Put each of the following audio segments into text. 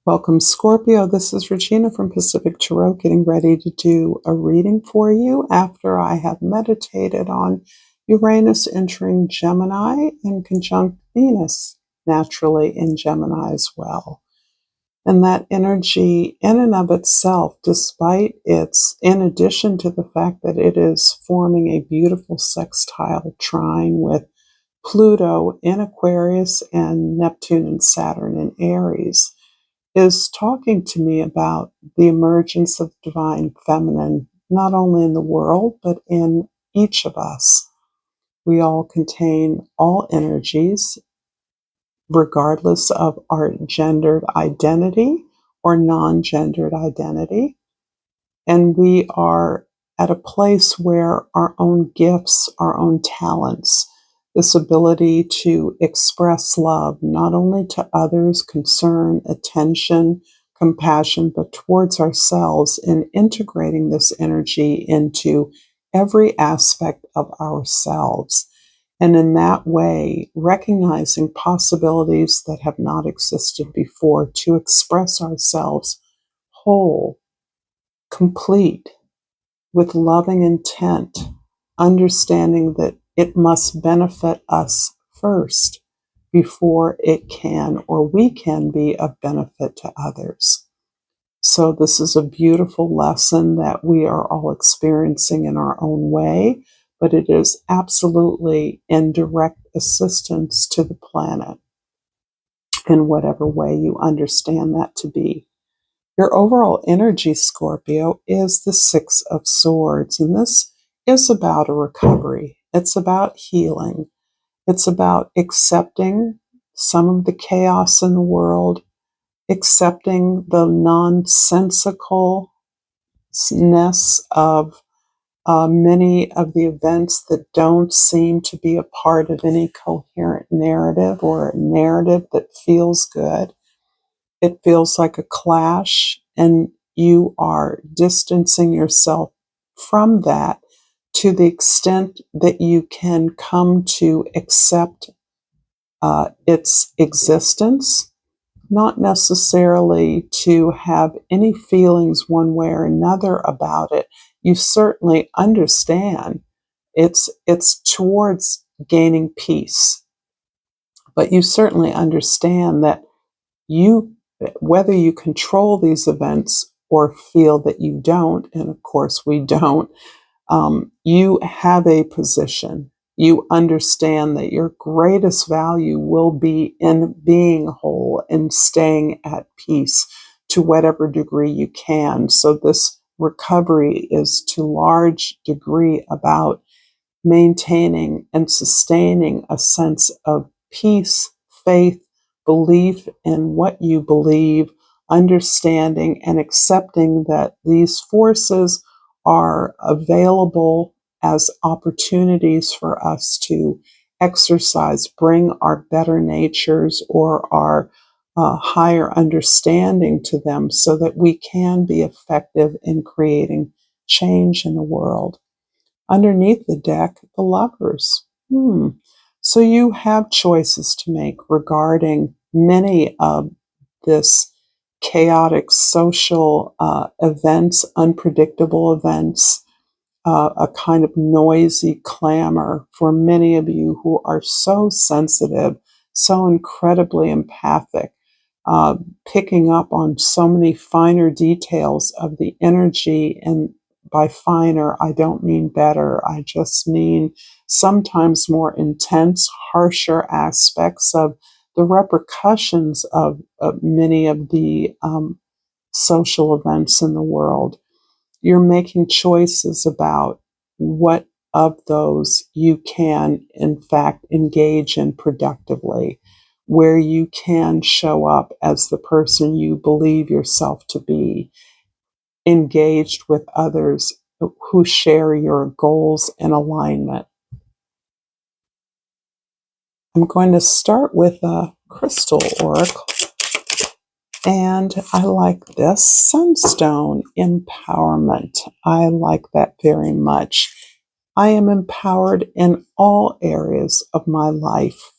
Welcome, Scorpio. This is Regina from Pacific Tarot, getting ready to do a reading for you after I have meditated on Uranus entering Gemini in conjunct Venus, naturally in Gemini as well. And that energy in and of itself, despite in addition to the fact that it is forming a beautiful sextile trine with Pluto in Aquarius and Neptune and Saturn in Aries, is talking to me about the emergence of the divine feminine, not only in the world, but in each of us. We all contain all energies, regardless of our gendered identity or non-gendered identity. And we are at a place where our own gifts, our own talents, this ability to express love, not only to others, concern, attention, compassion, but towards ourselves, and integrating this energy into every aspect of ourselves. And in that way, recognizing possibilities that have not existed before to express ourselves whole, complete, with loving intent, understanding that it must benefit us first before it can or we can be of benefit to others. So this is a beautiful lesson that we are all experiencing in our own way, but it is absolutely in direct assistance to the planet in whatever way you understand that to be. Your overall energy, Scorpio, is the Six of Swords, and this is about a recovery. It's about healing. It's about accepting some of the chaos in the world, accepting the nonsensicalness of many of the events that don't seem to be a part of any coherent narrative or a narrative that feels good. It feels like a clash, and you are distancing yourself from that to the extent that you can come to accept its existence, not necessarily to have any feelings one way or another about it. You certainly understand it's towards gaining peace, but you certainly understand that whether you control these events or feel that you don't, and of course we don't, you have a position. You understand that your greatest value will be in being whole and staying at peace to whatever degree you can. So this recovery is to large degree about maintaining and sustaining a sense of peace, faith, belief in what you believe, understanding and accepting that these forces are available as opportunities for us to exercise, bring our better natures or our higher understanding to them so that we can be effective in creating change in the world. Underneath the deck, the Lovers. So you have choices to make regarding many of this chaotic social events, unpredictable events, a kind of noisy clamor for many of you who are so sensitive, so incredibly empathic, picking up on so many finer details of the energy. And by finer, I don't mean better. I just mean sometimes more intense, harsher aspects of the repercussions of many of the social events in the world. You're making choices about what of those you can, in fact, engage in productively, where you can show up as the person you believe yourself to be, engaged with others who share your goals and alignment. I'm going to start with a crystal oracle, and I like this Sunstone Empowerment. I like that very much. I am empowered in all areas of my life.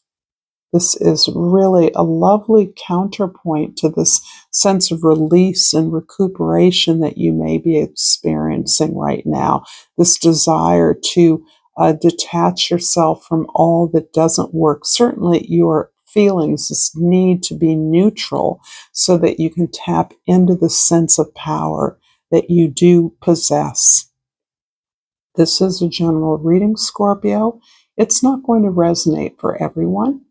This is really a lovely counterpoint to this sense of release and recuperation that you may be experiencing right now. This desire to detach yourself from all that doesn't work. Certainly, your feelings, this need to be neutral so that you can tap into the sense of power that you do possess. This is a general reading, Scorpio. It's not going to resonate for everyone.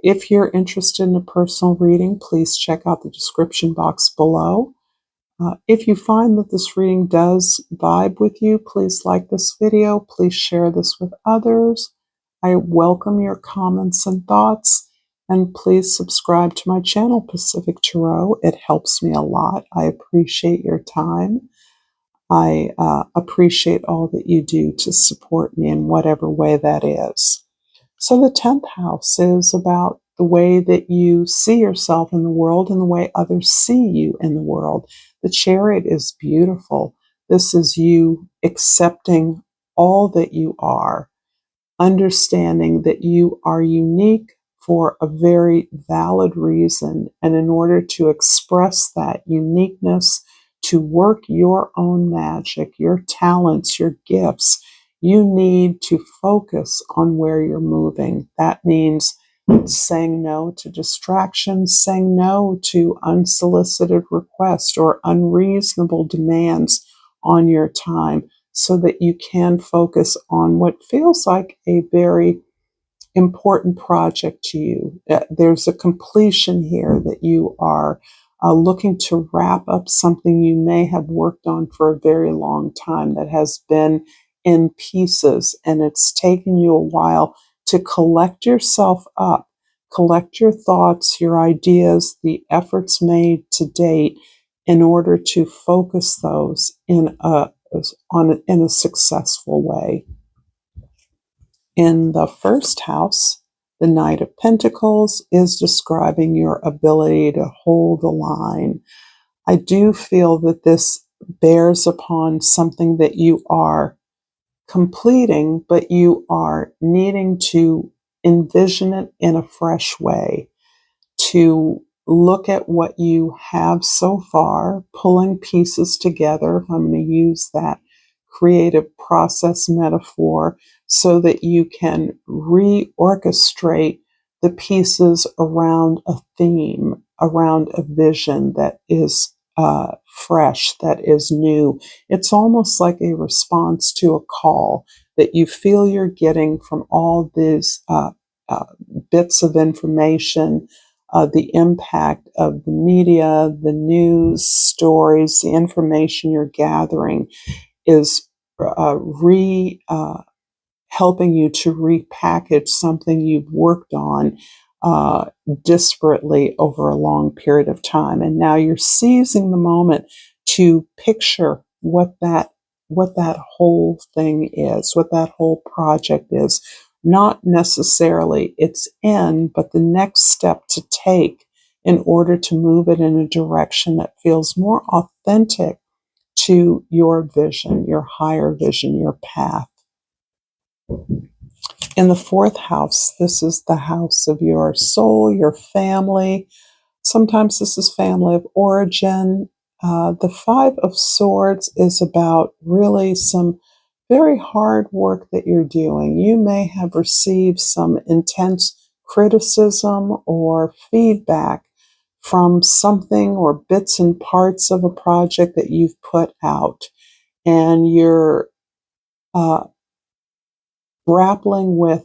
If you're interested in a personal reading, please check out the description box below. If you find that this reading does vibe with you, please like this video. Please share this with others. I welcome your comments and thoughts. And please subscribe to my channel, Pacific Tarot. It helps me a lot. I appreciate your time. I appreciate all that you do to support me in whatever way that is. So the 10th house is about the way that you see yourself in the world and the way others see you in the world. The Chariot is beautiful. This is you accepting all that you are, understanding that you are unique for a very valid reason. And in order to express that uniqueness, to work your own magic, your talents, your gifts, you need to focus on where you're moving. That means saying no to distractions, saying no to unsolicited requests or unreasonable demands on your time, so that you can focus on what feels like a very important project to you. There's a completion here that you are looking to wrap up something you may have worked on for a very long time that has been in pieces, and it's taken you a while to collect yourself up, collect your thoughts, your ideas, the efforts made to date in order to focus those in a successful way. In the first house, the Knight of Pentacles is describing your ability to hold the line. I do feel that this bears upon something that you are completing, but you are needing to envision it in a fresh way, to look at what you have so far, pulling pieces together, if I'm going to use that creative process metaphor, so that you can reorchestrate the pieces around a theme, around a vision that is fresh, that is new. It's almost like a response to a call that you feel you're getting from all these bits of information, the impact of the media, the news, stories, the information you're gathering is helping you to repackage something you've worked on disparately over a long period of time. And now you're seizing the moment to picture what that whole thing is, what that whole project is. Not necessarily its end, but the next step to take in order to move it in a direction that feels more authentic to your vision, your higher vision, your path. In the fourth house, this is the house of your soul, your family. Sometimes this is family of origin. The Five of Swords is about really some very hard work that you're doing. You may have received some intense criticism or feedback from something or bits and parts of a project that you've put out, and you're grappling with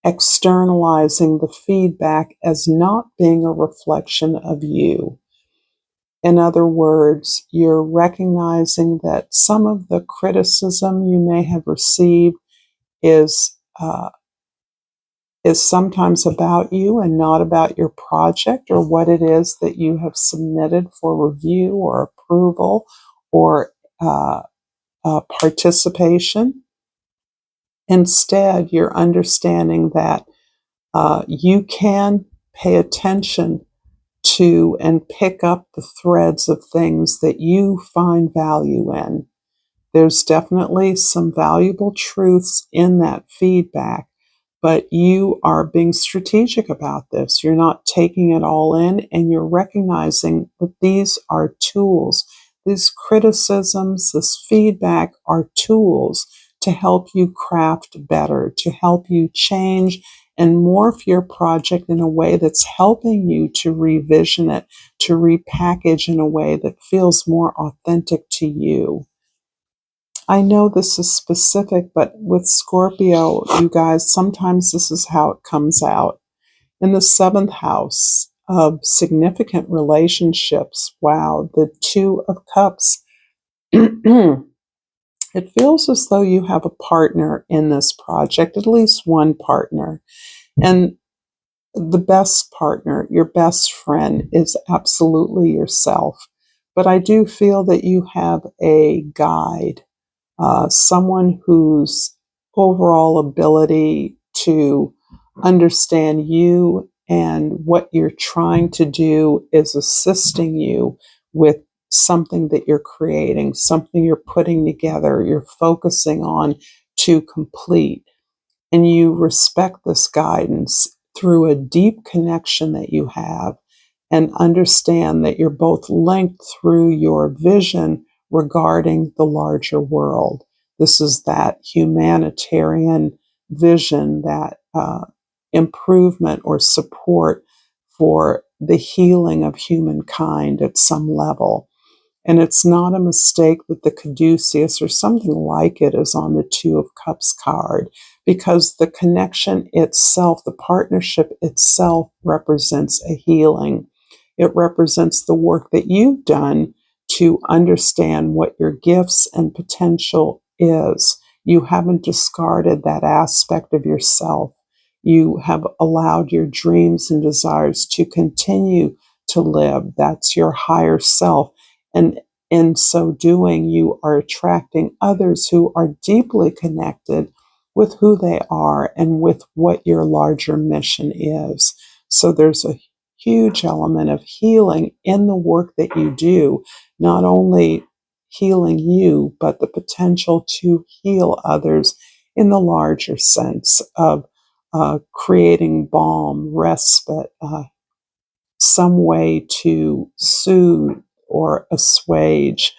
externalizing the feedback as not being a reflection of you. In other words, you're recognizing that some of the criticism you may have received is sometimes about you and not about your project or what it is that you have submitted for review or approval or participation. Instead, you're understanding that you can pay attention to and pick up the threads of things that you find value in. There's definitely some valuable truths in that feedback, But you are being strategic about this. You're not taking it all in, and you're recognizing that these are tools. These criticisms, this feedback are tools to help you craft better, to help you change and morph your project in a way that's helping you to revision it, to repackage in a way that feels more authentic to you. I know this is specific, but with Scorpio, you guys, sometimes this is how it comes out. In the seventh house of significant relationships, wow, the Two of Cups. It feels as though you have a partner in this project, at least one partner. And the best partner, your best friend, is absolutely yourself. But I do feel that you have a guide, someone whose overall ability to understand you and what you're trying to do is assisting you with something that you're creating, something you're putting together, you're focusing on to complete. And you respect this guidance through a deep connection that you have and understand that you're both linked through your vision regarding the larger world. This is that humanitarian vision, that improvement or support for the healing of humankind at some level. And it's not a mistake that the caduceus or something like it is on the Two of Cups card, because the connection itself, the partnership itself, represents a healing. It represents the work that you've done to understand what your gifts and potential is. You haven't discarded that aspect of yourself. You have allowed your dreams and desires to continue to live. That's your higher self. And in so doing, you are attracting others who are deeply connected with who they are and with what your larger mission is. So there's a huge element of healing in the work that you do, not only healing you, but the potential to heal others in the larger sense of creating balm, respite, some way to soothe or assuage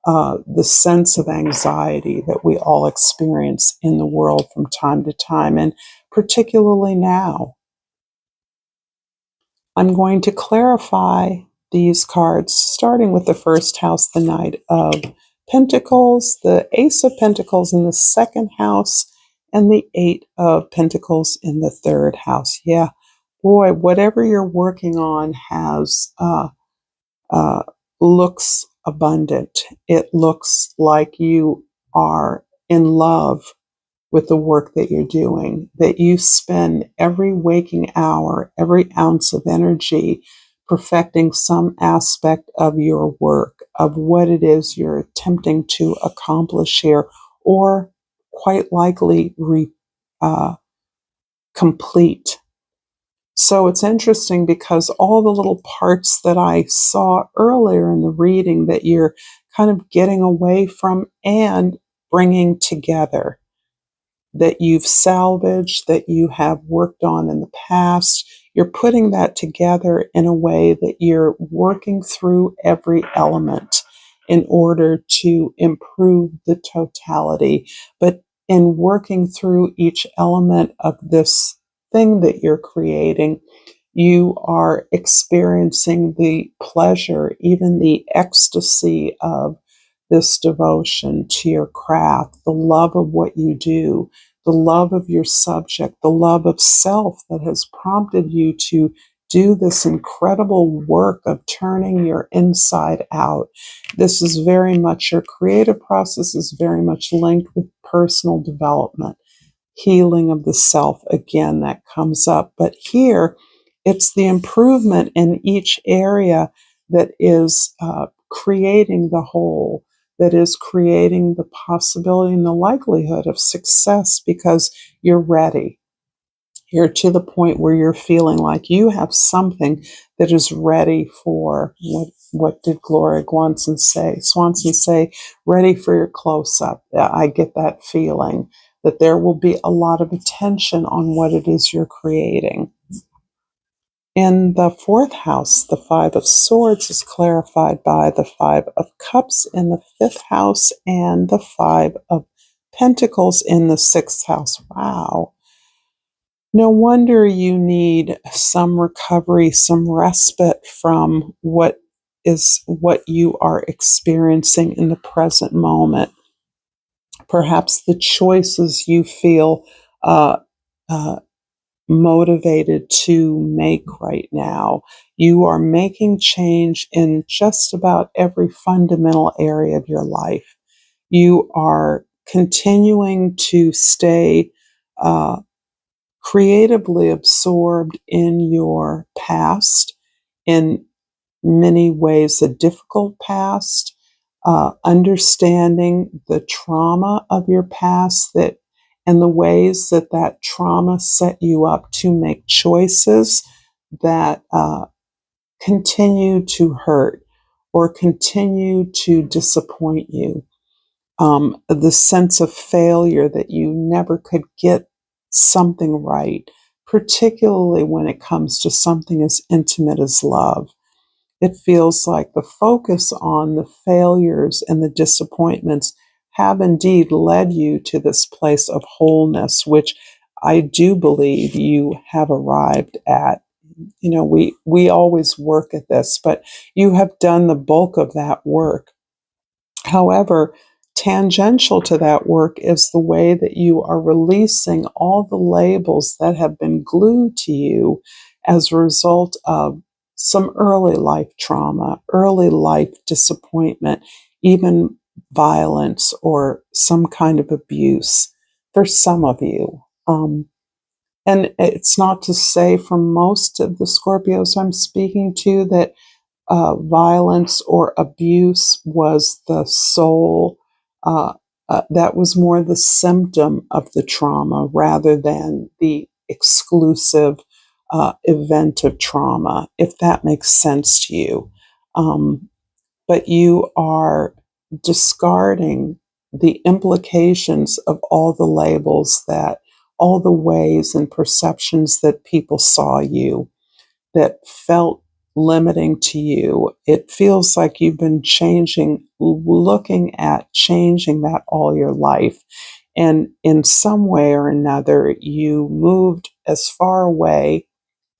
the sense of anxiety that we all experience in the world from time to time, and particularly now. I'm going to clarify these cards, starting with the first house, the Knight of Pentacles, the Ace of Pentacles in the second house, and the Eight of Pentacles in the third house. Yeah, boy, whatever you're working on has uh, looks abundant. It looks like you are in love with the work that you're doing, that you spend every waking hour, every ounce of energy perfecting some aspect of your work, of what it is you're attempting to accomplish here, or quite likely complete. So it's interesting because all the little parts that I saw earlier in the reading that you're kind of getting away from and bringing together, that you've salvaged, that you have worked on in the past, you're putting that together in a way that you're working through every element in order to improve the totality. But in working through each element of this thing that you're creating, you are experiencing the pleasure, even the ecstasy of this devotion to your craft, the love of what you do, the love of your subject, the love of self that has prompted you to do this incredible work of turning your inside out. This is very much, your creative process is very much linked with personal development, healing of the self. Again, that comes up. But here, it's the improvement in each area that is creating the whole, that is creating the possibility and the likelihood of success, because you're ready. You're to the point where you're feeling like you have something that is ready for what did Gloria Swanson say? Ready for your close-up. I get that feeling. that there will be a lot of attention on what it is you're creating. In the fourth house, the Five of Swords is clarified by the Five of Cups in the fifth house and the Five of Pentacles in the sixth house. Wow. No wonder you need some recovery, some respite from what you are experiencing in the present moment. Perhaps the choices you feel uh, uh, motivated to make right now. You are making change in just about every fundamental area of your life. You are continuing to stay creatively absorbed in your past, in many ways a difficult past, understanding the trauma of your past that and the ways that that trauma set you up to make choices that continue to hurt or continue to disappoint you. The sense of failure that you never could get something right, particularly when it comes to something as intimate as love. It feels like the focus on the failures and the disappointments have indeed led you to this place of wholeness, which I do believe you have arrived at. You know, we always work at this, but you have done the bulk of that work. However, tangential to that work is the way that you are releasing all the labels that have been glued to you as a result of some early life trauma, early life disappointment, even violence or some kind of abuse for some of you. And it's not to say for most of the Scorpios I'm speaking to that violence or abuse was the sole, that was more the symptom of the trauma rather than the exclusive event of trauma, if that makes sense to you. But you are discarding the implications of all the labels all the ways and perceptions that people saw you that felt limiting to you. It feels like you've been looking at changing that all your life. And in some way or another, you moved as far away,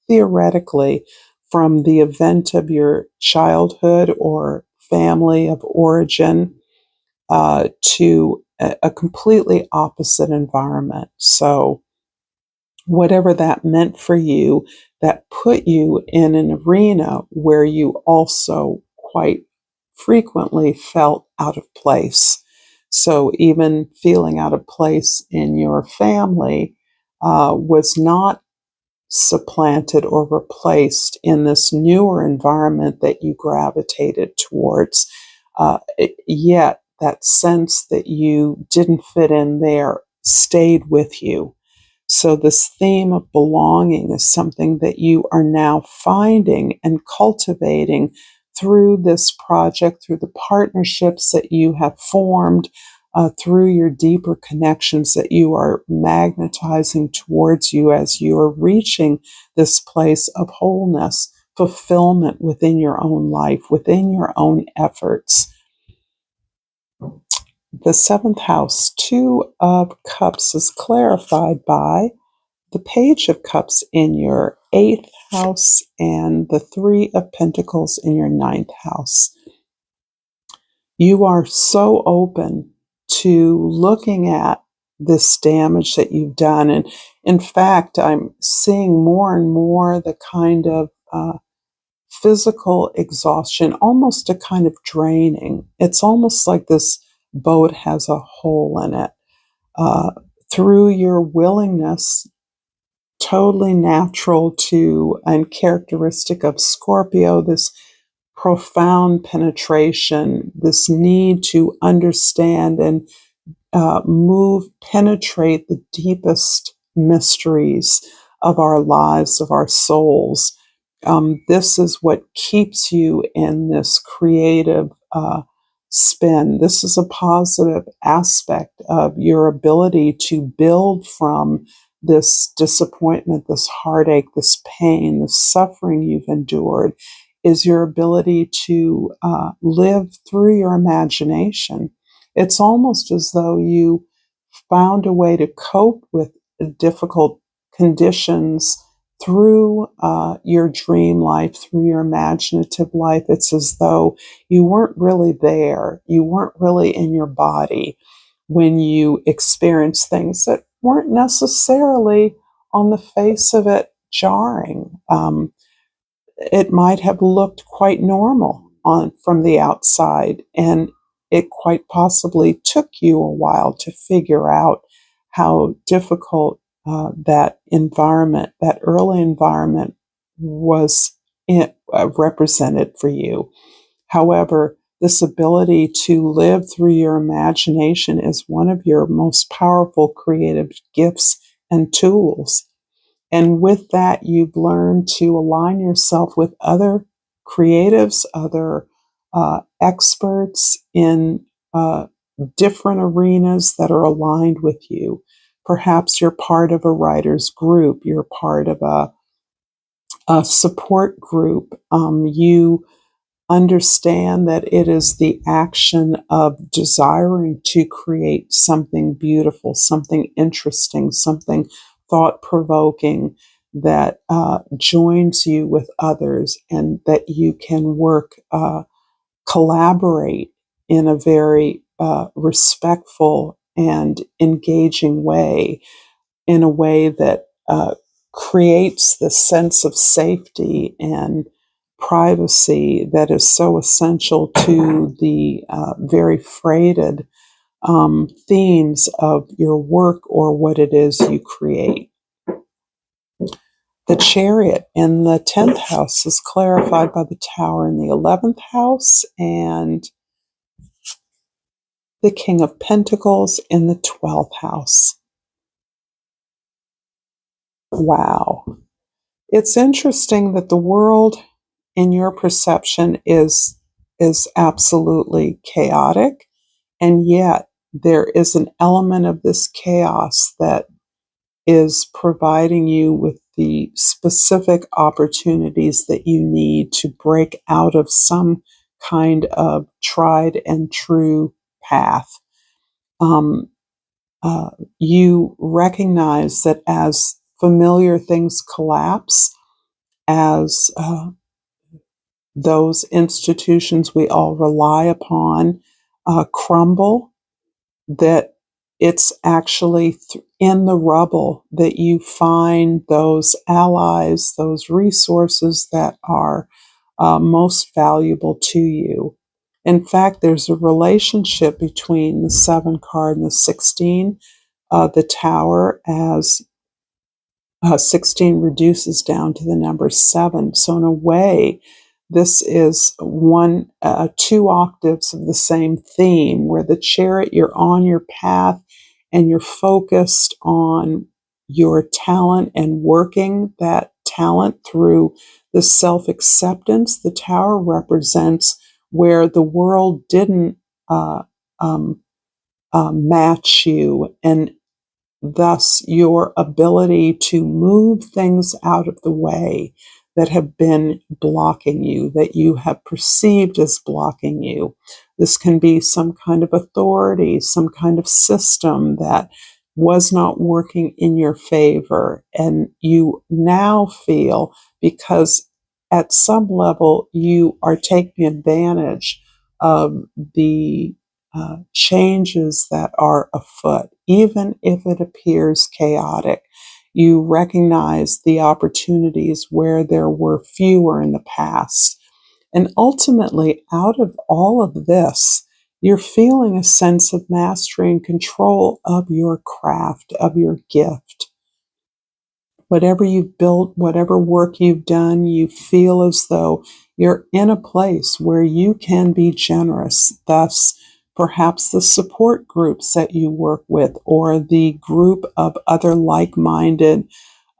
theoretically, from the event of your childhood or family of origin to a completely opposite environment. So, whatever that meant for you, that put you in an arena where you also quite frequently felt out of place. So even feeling out of place in your family was not supplanted or replaced in this newer environment that you gravitated towards. Yet that sense that you didn't fit in there stayed with you. So, this theme of belonging is something that you are now finding and cultivating through this project, through the partnerships that you have formed, through your deeper connections that you are magnetizing towards you as you are reaching this place of wholeness, fulfillment within your own life, within your own efforts. The seventh house, Two of Cups, is clarified by the Page of Cups in your eighth house and the Three of Pentacles in your ninth house. You are so open to looking at this damage that you've done. And in fact, I'm seeing more and more the kind of physical exhaustion, almost a kind of draining. It's almost like this boat has a hole in it. Through your willingness, totally natural to and characteristic of Scorpio, this profound penetration, this need to understand and penetrate the deepest mysteries of our lives, of our souls. This is what keeps you in this creative spin. This is a positive aspect of your ability to build from this disappointment, this heartache, this pain, this suffering you've endured, is your ability to live through your imagination. It's almost as though you found a way to cope with difficult conditions through your dream life, through your imaginative life. It's as though you weren't really there. You weren't really in your body when you experienced things that weren't necessarily on the face of it jarring. It might have looked quite normal from the outside, and it quite possibly took you a while to figure out how difficult that environment, that early environment, was represented for you. However, this ability to live through your imagination is one of your most powerful creative gifts and tools. And with that, you've learned to align yourself with other creatives, other experts in different arenas that are aligned with you. Perhaps you're part of a writer's group, you're part of a support group. You understand that it is the action of desiring to create something beautiful, something interesting, something thought provoking that joins you with others, and that you can work, collaborate in a very respectful and engaging way, in a way that creates the sense of safety and privacy that is so essential to the very freighted themes of your work or what it is you create. The Chariot in the 10th house is clarified by the Tower in the 11th house, and the King of Pentacles in the 12th house. Wow. It's interesting that the world, in your perception, is absolutely chaotic, and yet there is an element of this chaos that is providing you with the specific opportunities that you need to break out of some kind of tried and true path. Um, you recognize that as familiar things collapse, as those institutions we all rely upon crumble, that it's actually in the rubble that you find those allies, those resources that are most valuable to you. In fact, there's a relationship between the 7 card and the 16, the Tower, as 16 reduces down to the number 7. So in a way, this is two octaves of the same theme, where the Chariot, you're on your path and you're focused on your talent and working that talent through the self-acceptance. The Tower represents where the world didn't match you, and thus your ability to move things out of the way that have been blocking you, that you have perceived as blocking you. This can be some kind of authority, some kind of system that was not working in your favor. And you now feel, because at some level you are taking advantage of the changes that are afoot, even if it appears chaotic. You recognize the opportunities where there were fewer in the past. And ultimately, out of all of this, you're feeling a sense of mastery and control of your craft, of your gift. Whatever you've built, whatever work you've done, you feel as though you're in a place where you can be generous. Thus, perhaps the support groups that you work with, or the group of other like-minded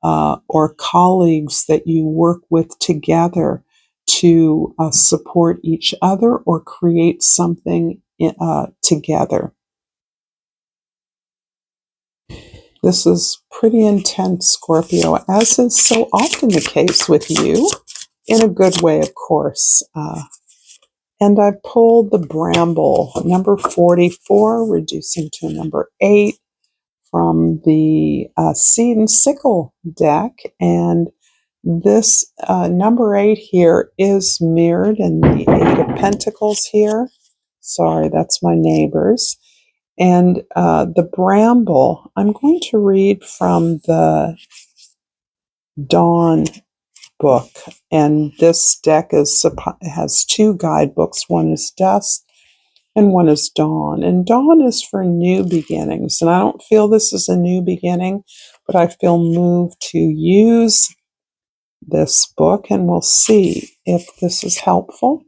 or colleagues that you work with together to support each other or create something together. This is pretty intense, Scorpio, as is so often the case with you, in a good way, of course. And I pulled the Bramble, number 44, reducing to number 8 from the Seed and Sickle deck. And this number 8 here is mirrored in the 8 of Pentacles here. Sorry, that's my neighbors. And the Bramble, I'm going to read from the Dawn book. And this deck has 2 guidebooks. One is Dusk and one is Dawn. And Dawn is for new beginnings. And I don't feel this is a new beginning, but I feel moved to use this book, and we'll see if this is helpful.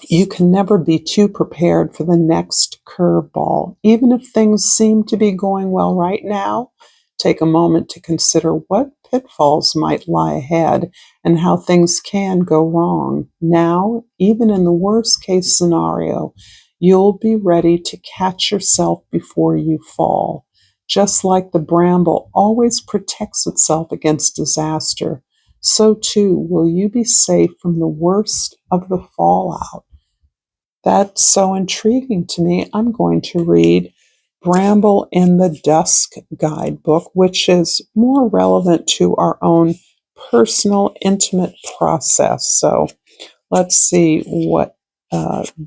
You can never be too prepared for the next curveball. Even if things seem to be going well right now, take a moment to consider what pitfalls might lie ahead and how things can go wrong. Now, even in the worst case scenario, you'll be ready to catch yourself before you fall. Just like the bramble always protects itself against disaster, so too will you be safe from the worst of the fallout. That's so intriguing to me. I'm going to read Bramble in the Dusk guidebook, which is more relevant to our own personal, intimate process. So let's see what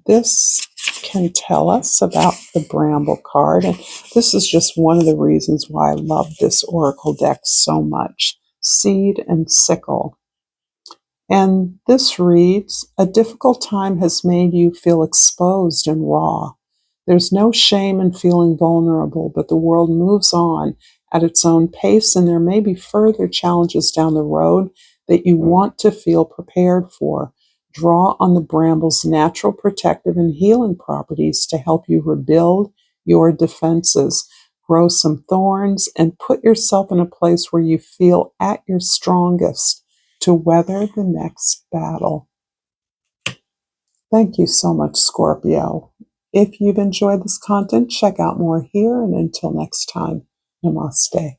this can tell us about the Bramble card. And this is just one of the reasons why I love this Oracle deck so much. Seed and Sickle. And this reads, a difficult time has made you feel exposed and raw. There's no shame in feeling vulnerable, but the world moves on at its own pace, and there may be further challenges down the road that you want to feel prepared for. Draw on the bramble's natural protective and healing properties to help you rebuild your defenses. Grow some thorns and put yourself in a place where you feel at your strongest to weather the next battle. Thank you so much, Scorpio. If you've enjoyed this content, check out more here, and until next time, namaste.